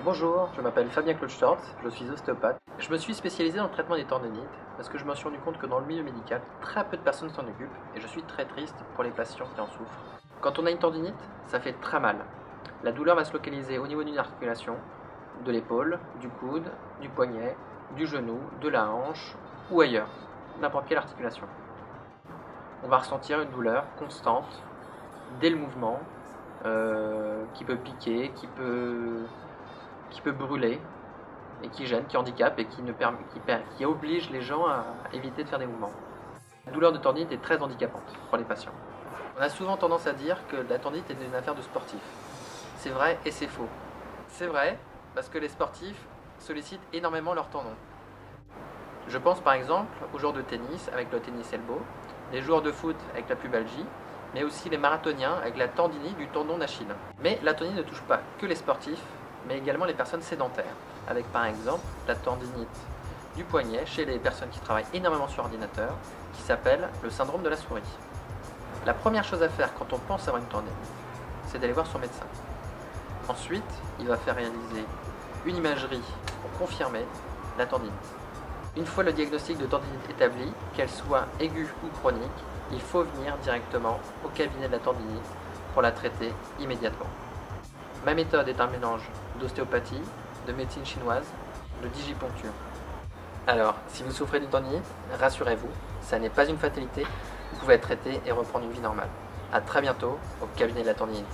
Bonjour, je m'appelle Fabien Claude-Storz, je suis ostéopathe. Je me suis spécialisé dans le traitement des tendinites parce que je me suis rendu compte que dans le milieu médical, très peu de personnes s'en occupent et je suis très triste pour les patients qui en souffrent. Quand on a une tendinite, ça fait très mal. La douleur va se localiser au niveau d'une articulation, de l'épaule, du coude, du poignet, du genou, de la hanche ou ailleurs, n'importe quelle articulation. On va ressentir une douleur constante dès le mouvement, qui peut piquer, qui peut brûler et qui gêne, qui handicape et qui oblige les gens à éviter de faire des mouvements. La douleur de tendinite est très handicapante pour les patients. On a souvent tendance à dire que la tendinite est une affaire de sportifs. C'est vrai et c'est faux. C'est vrai parce que les sportifs sollicitent énormément leurs tendons. Je pense par exemple aux joueurs de tennis avec le tennis elbow, les joueurs de foot avec la pubalgie, mais aussi les marathoniens avec la tendinite du tendon d'Achille. Mais la tendinite ne touche pas que les sportifs, mais également les personnes sédentaires, avec par exemple la tendinite du poignet chez les personnes qui travaillent énormément sur ordinateur, qui s'appelle le syndrome de la souris. La première chose à faire quand on pense avoir une tendinite, c'est d'aller voir son médecin. Ensuite, il va faire réaliser une imagerie pour confirmer la tendinite. Une fois le diagnostic de tendinite établi, qu'elle soit aiguë ou chronique, il faut venir directement au cabinet de la tendinite pour la traiter immédiatement. Ma méthode est un mélange d'ostéopathie, de médecine chinoise, de digiponcture. Alors, si vous souffrez d'une tendinite, rassurez-vous, ça n'est pas une fatalité, vous pouvez être traité et reprendre une vie normale. A très bientôt au cabinet de la tendinite.